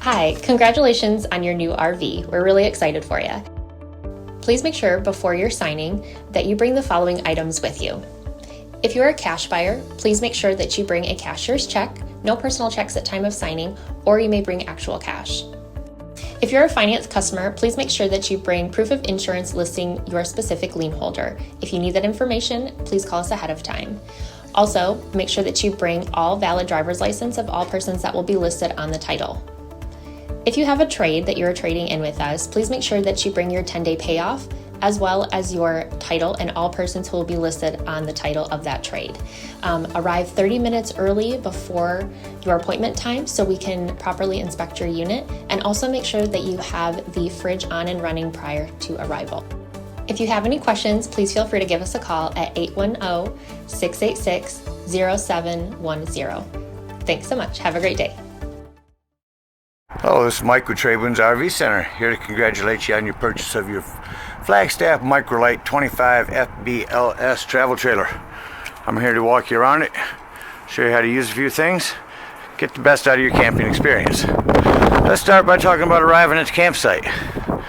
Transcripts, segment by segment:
Hi, congratulations on your new RV. We're really excited for you. Please make sure before you're signing that you bring the following items with you. If you're a cash buyer, please make sure that you bring a cashier's check, no personal checks at time of signing, or you may bring actual cash. If you're a finance customer, please make sure that you bring proof of insurance listing your specific lien holder. If you need that information, please call us ahead of time. Also, make sure that you bring all valid driver's license of all persons that will be listed on the title. If you have a trade that you're trading in with us, please make sure that you bring your 10-day payoff as well as your title and all persons who will be listed on the title of that trade. Arrive 30 minutes early before your appointment time so we can properly inspect your unit, and also make sure that you have the fridge on and running prior to arrival. If you have any questions, please feel free to give us a call at 810-686-0710. Thanks so much. Have a great day. Hello, this is Mike with TradeWinds RV Center, here to congratulate you on your purchase of your Flagstaff MicroLite 25 FBLS travel trailer. I'm here to walk you around it, show you how to use a few things, get the best out of your camping experience. Let's start by talking about arriving at the campsite. A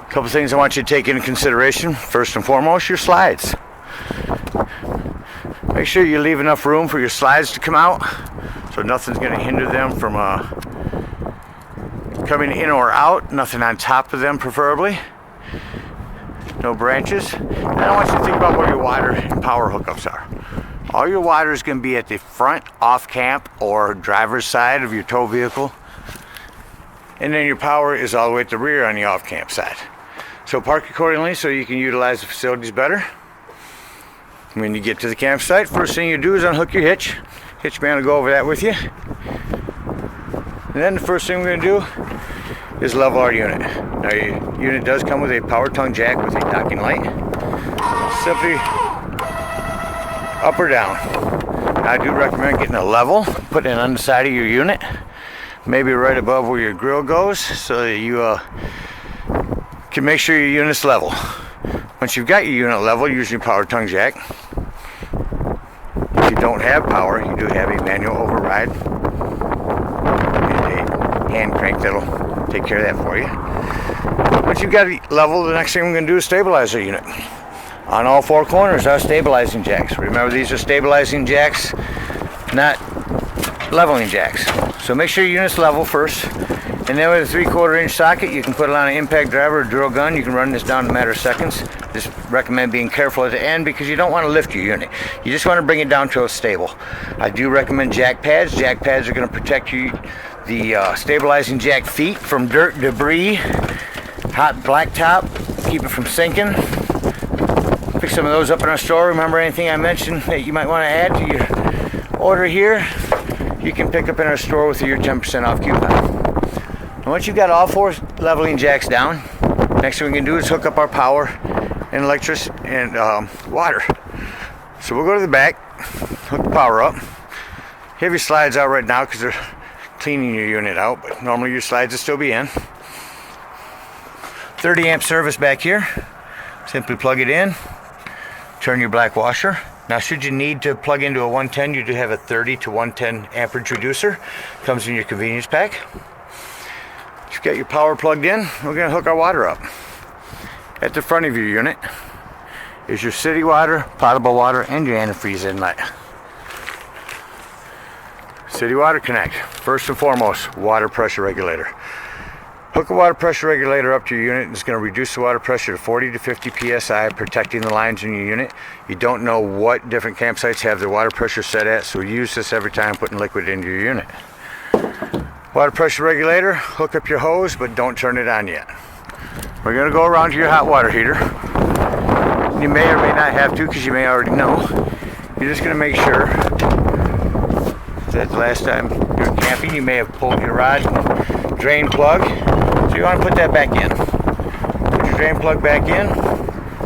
couple things I want you to take into consideration. First and foremost, your slides. Make sure you leave enough room for your slides to come out, so nothing's going to hinder them from coming in or out. Nothing on top of them, preferably. No branches. And I want you to think about where your water and power hookups are. All your water is going to be at the front, off camp, or driver's side of your tow vehicle. And then your power is all the way at the rear on the off camp side. So park accordingly so you can utilize the facilities better. When you get to the campsite, first thing you do is unhook your hitch. Hitchman will go over that with you. And then the first thing we're going to do is level our unit. Now your unit does come with a power tongue jack with a docking light. Simply up or down. I do recommend getting a level, putting it on the side of your unit, maybe right above where your grill goes, so that you can make sure your unit's level. Once you've got your unit level, use your power tongue jack. If you don't have power, you do have a manual override and a hand crank that'll take care of that for you. Once you've got it level, the next thing we're going to do is stabilize our unit. On all four corners are stabilizing jacks. Remember, these are stabilizing jacks, not leveling jacks. So make sure your unit's level first. And then with a 3/4 inch socket, you can put it on an impact driver or drill gun. You can run this down in a matter of seconds. Just recommend being careful at the end because you don't want to lift your unit. You just want to bring it down to a stable. I do recommend jack pads. Jack pads are going to protect you, the stabilizing jack feet, from dirt, debris, hot blacktop, keep it from sinking. Pick some of those up in our store. Remember, anything I mentioned that you might want to add to your order here, you can pick up in our store with your 10% off coupon. And once you've got all four leveling jacks down, next thing we can do is hook up our power and electricity and water. So we'll go to the back, hook the power up. You have your slides out right now because they're cleaning your unit out, but normally your slides will still be in. 30 amp service back here. Simply plug it in, turn your black washer. Now, should you need to plug into a 110, you do have a 30 to 110 amperage reducer. Comes in your convenience pack. You've got your power plugged in. We're going to hook our water up. At the front of your unit is your city water, potable water, and your antifreeze inlet. City water connect. First and foremost, water pressure regulator. Hook a water pressure regulator up to your unit, and it's going to reduce the water pressure to 40 to 50 psi, protecting the lines in your unit. You don't know what different campsites have their water pressure set at, so use this every time putting liquid into your unit. Water pressure regulator, hook up your hose, but don't turn it on yet. We're going to go around to your hot water heater. You may or may not have to, because you may already know. You're just going to make sure that the last time you were camping, you may have pulled your rod drain plug. So you want to put that back in. Put your drain plug back in,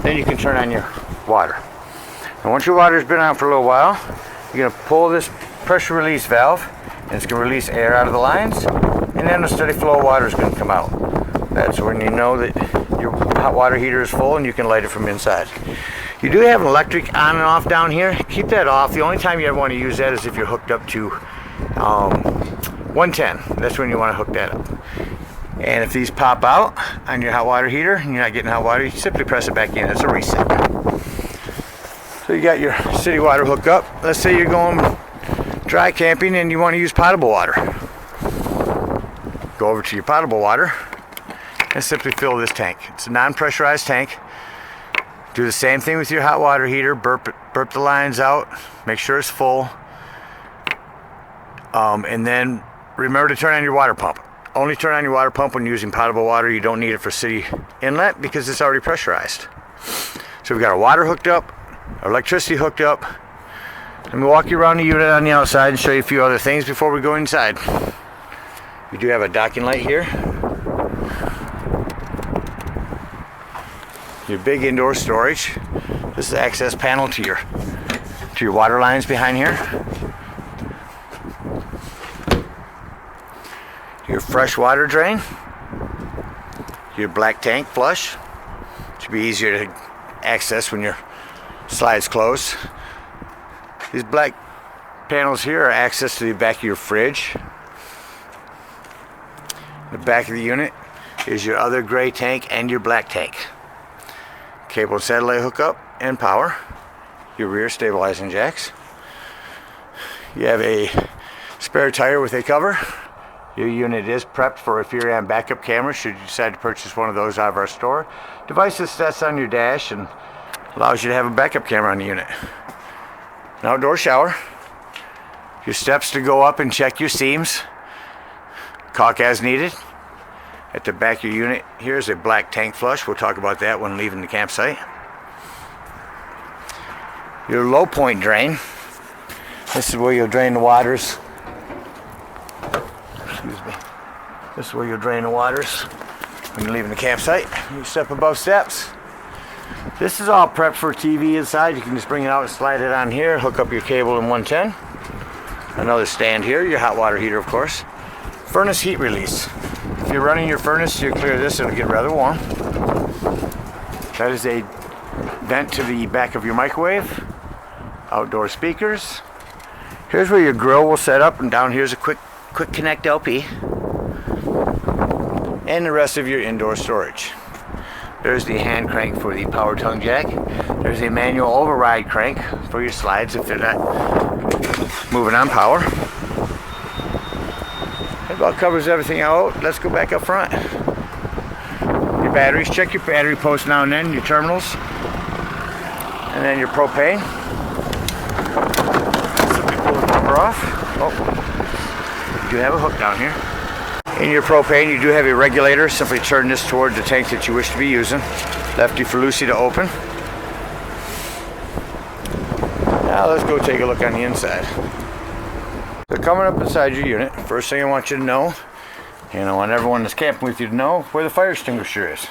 then you can turn on your water. And once your water's been on for a little while, you're going to pull this pressure release valve, and it's going to release air out of the lines, and then a steady flow of water is going to come out. That's when you know that your hot water heater is full and you can light it from inside. You do have an electric on and off down here. Keep that off. The only time you ever want to use that is if you're hooked up to 110. That's when you want to hook that up. And if these pop out on your hot water heater and you're not getting hot water, you simply press it back in. It's a reset. So you got your city water hooked up. Let's say you're going dry camping and you want to use potable water. Go over to your potable water and simply fill this tank. It's a non-pressurized tank. Do the same thing with your hot water heater. Burp the lines out. Make sure it's full. And then remember to turn on your water pump. Only turn on your water pump when using potable water. You don't need it for city inlet because it's already pressurized. So we've got our water hooked up, our electricity hooked up. Let me walk you around the unit on the outside and show you a few other things before we go inside. We do have a docking light here. Your big indoor storage. This is the access panel to your water lines behind here. Your fresh water drain, your black tank flush. Should be easier to access when your slide's closed. These black panels here are access to the back of your fridge. The back of the unit is your other gray tank and your black tank. Cable and satellite hookup and power. Your rear stabilizing jacks. You have a spare tire with a cover. Your unit is prepped for a Furion backup camera should you decide to purchase one of those out of our store. Device that sets on your dash and allows you to have a backup camera on the unit. An outdoor shower. Your steps to go up and check your seams. Caulk as needed. At the back of your unit, here's a black tank flush. We'll talk about that when leaving the campsite. Your low point drain. This is where you'll drain the waters. Excuse me. This is where you'll drain the waters when you're leaving the campsite. You step above steps. This is all prepped for TV inside. You can just bring it out and slide it on here. Hook up your cable in 110. Another stand here. Your hot water heater, of course. Furnace heat release. If you're running your furnace, you clear this, it'll get rather warm. That is a vent to the back of your microwave. Outdoor speakers. Here's where your grill will set up, and down here's a quick connect LP. And the rest of your indoor storage. There's the hand crank for the power tongue jack. There's a manual override crank for your slides if they're not moving on power. That about covers everything out. Let's go back up front. Your batteries. Check your battery post now and then. Your terminals. And then your propane. Simply pull the bumper off. Oh, you do have a hook down here. In your propane, you do have a regulator. Simply turn this toward the tank that you wish to be using. Lefty for loosey to open. Now let's go take a look on the inside. So coming up inside your unit, first thing I want you to know, and I want everyone that's camping with you to know, where the fire extinguisher is.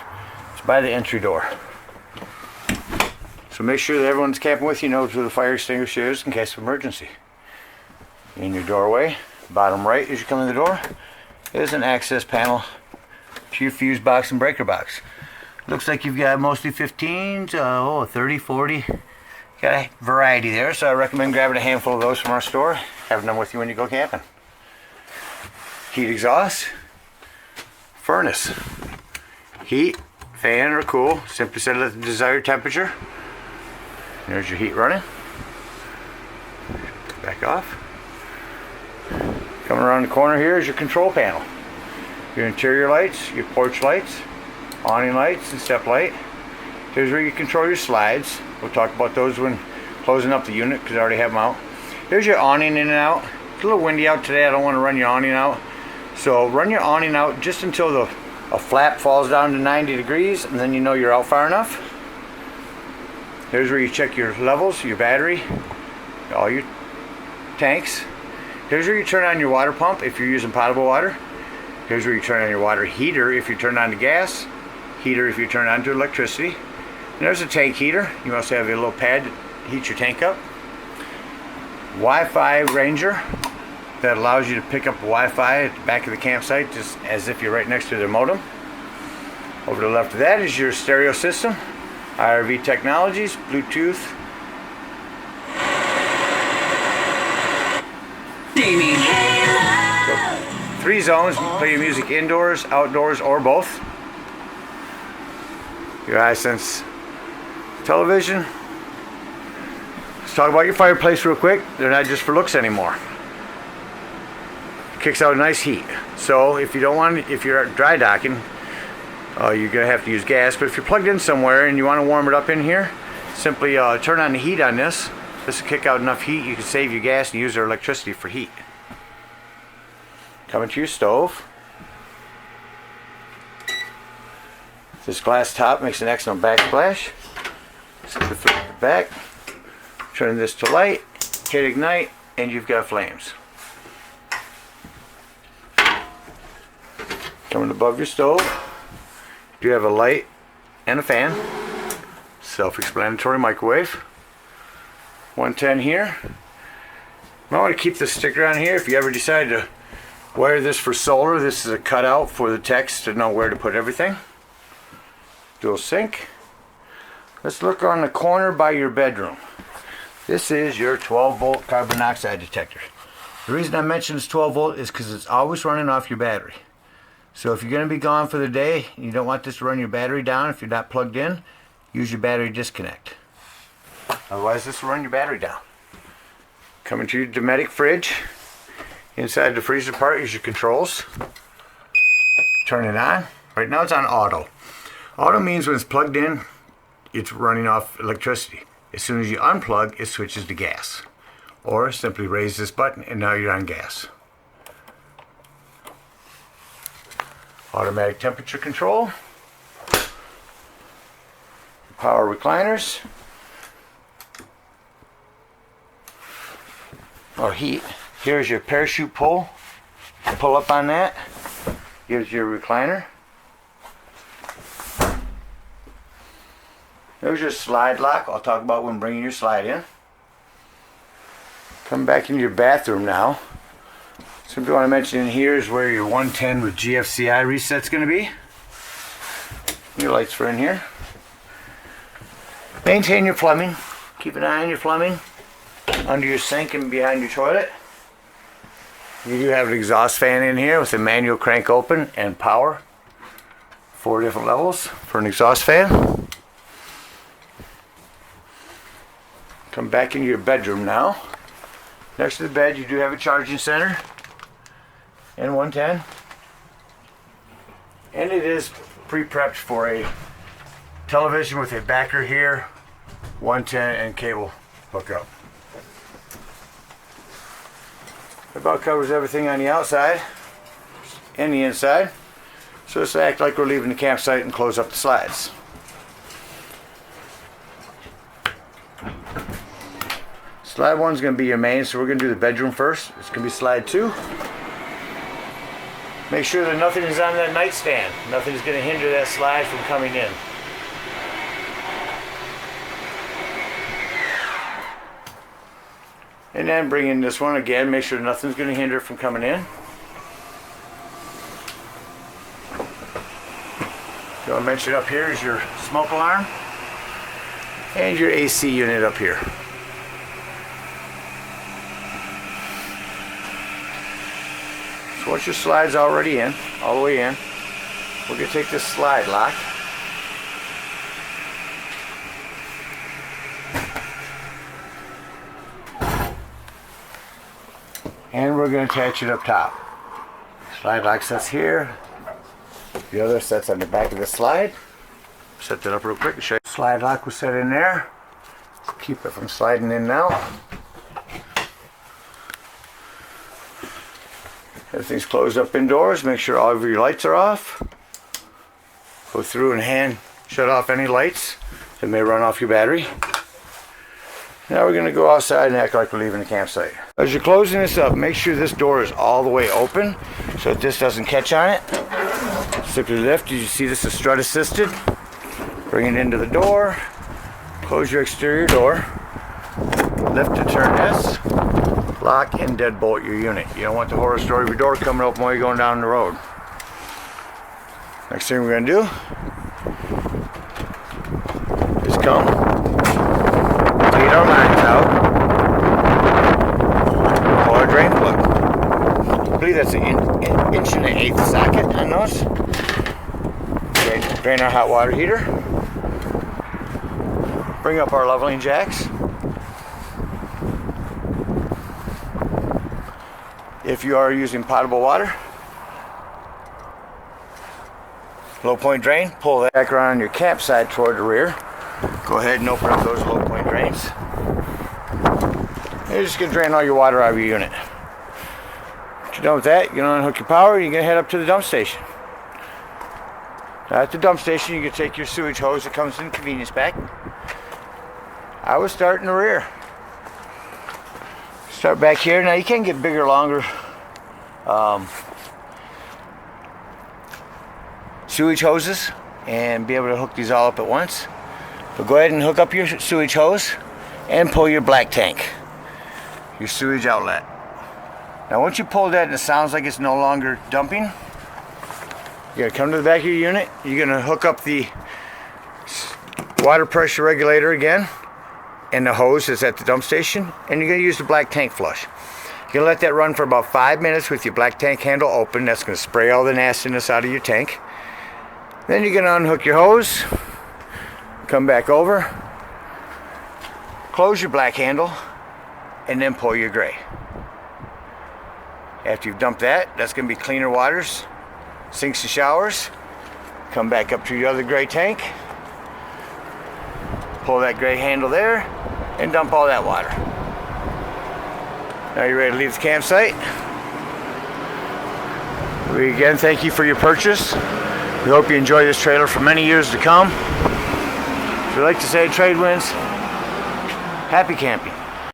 It's by the entry door. So make sure that everyone that's camping with you knows where the fire extinguisher is in case of emergency. In your doorway, bottom right as you come in the door, is an access panel to your fuse box and breaker box. Looks like you've got mostly 15s, 30, 40. Got a variety there, so I recommend grabbing a handful of those from our store, having them with you when you go camping. Heat exhaust, furnace, heat, fan or cool, simply set it at the desired temperature. There's your heat running. Back off. Coming around the corner here is your control panel. Your interior lights, your porch lights, awning lights, and step light. Here's where you control your slides. We'll talk about those when closing up the unit because I already have them out. Here's your awning in and out. It's a little windy out today. I don't want to run your awning out. So run your awning out just until a flap falls down to 90 degrees and then you know you're out far enough. Here's where you check your levels, your battery, all your tanks. Here's where you turn on your water pump if you're using potable water. Here's where you turn on your water heater if you turn on the gas. Heater if you turn on to electricity. And there's a tank heater. You also have a little pad to heat your tank up. Wi-Fi Ranger that allows you to pick up Wi-Fi at the back of the campsite just as if you're right next to their modem. Over to the left of that is your stereo system. IRV Technologies, Bluetooth. 3 zones, play your music indoors, outdoors, or both. Your iSense television. Let's talk about your fireplace real quick. They're not just for looks anymore. Kicks out nice heat. So if you don't want, if you're dry docking, you're gonna have to use gas. But if you're plugged in somewhere and you want to warm it up in here, simply turn on the heat on this. This will kick out enough heat you can save your gas and use your electricity for heat. Coming to your stove. This glass top makes an excellent backsplash. Set the foot at the back. Turn this to light, hit ignite, and you've got flames. Coming above your stove, you have a light and a fan. Self-explanatory microwave. 110 here. You might want to keep this sticker on here if you ever decide to wire this for solar. This is a cutout for the techs to know where to put everything. Dual sink. Let's look on the corner by your bedroom. This is your 12-volt carbon monoxide detector. The reason I mention it's 12 volt is because it's always running off your battery. So if you're going to be gone for the day and you don't want this to run your battery down if you're not plugged in, use your battery disconnect. Otherwise this will run your battery down. Coming to your Dometic fridge. Inside the freezer part is your controls. Turn it on. Right now it's on auto. Auto means when it's plugged in, it's running off electricity. As soon as you unplug, it switches to gas. Or simply raise this button and now you're on gas. Automatic temperature control. Power recliners. Or heat. Here's your parachute pull. Pull up on that. Here's your recliner. There's your slide lock. I'll talk about when bringing your slide in. Come back into your bathroom now. Something I want to mention in here is where your 110 with GFCI reset's going to be. Your lights are in here. Maintain your plumbing. Keep an eye on your plumbing. Under your sink and behind your toilet. You do have an exhaust fan in here with a manual crank open and power. 4 different levels for an exhaust fan. Come back into your bedroom now. Next to the bed you do have a charging center and 110. And it is pre-prepped for a television with a backer here, 110 and cable hookup. About covers everything on the outside and the inside. So let's act like we're leaving the campsite and close up the slides. Slide 1 is going to be your main, so we're going to do the bedroom first. It's going to be slide 2. Make sure that nothing is on that nightstand. Nothing is going to hinder that slide from coming in. And then bring in this one again. Make sure nothing's going to hinder it from coming in. So I'll mention up here is your smoke alarm and your AC unit up here. So once your slide's already in, all the way in, we're going to take this slide lock and we're going to attach it up top. Slide lock sets here. The other sets on the back of the slide. Set that up real quick and show you. Slide lock was set in there. Keep it from sliding in now. Everything's closed up indoors. Make sure all of your lights are off. Go through and hand shut off any lights that may run off your battery. Now we're going to go outside and act like we're leaving the campsite. As you're closing this up, make sure this door is all the way open so that this doesn't catch on it. Simply lift. You see this is strut assisted. Bring it into the door. Close your exterior door. Lift to turn this. Lock and deadbolt your unit. You don't want the horror story of your door coming open while you're going down the road. Next thing we're going to do is come lead our lines out. Pull our drain plug. believe that's an inch and an eighth socket on those. Drain our hot water heater. Bring up our leveling jacks. If you are using potable water, low point drain, pull that back around your campsite toward the rear. Go ahead and open up those low point drains. You're just going to drain all your water out of your unit. Once you're done with that, you're going to unhook your power and you're going to head up to the dump station. Now at the dump station, you can take your sewage hose that comes in the convenience pack. I would start in the rear. Start back here. Now you can get bigger, longer sewage hoses and be able to hook these all up at once. But go ahead and hook up your sewage hose and pull your black tank, your sewage outlet. Now once you pull that and it sounds like it's no longer dumping, you're going to come to the back of your unit. You're going to hook up the water pressure regulator again and the hose that's at the dump station, and you're going to use the black tank flush. You're going to let that run for about 5 minutes with your black tank handle open. That's going to spray all the nastiness out of your tank. Then you're going to unhook your hose, come back over, close your black handle, and then pull your gray. After you've dumped that, that's going to be cleaner waters, sinks and showers. Come back up to your other gray tank, pull that gray handle there, and dump all that water. Now you're ready to leave the campsite. We again thank you for your purchase. We hope you enjoy this trailer for many years to come. As we like to say, TradeWinds, happy camping.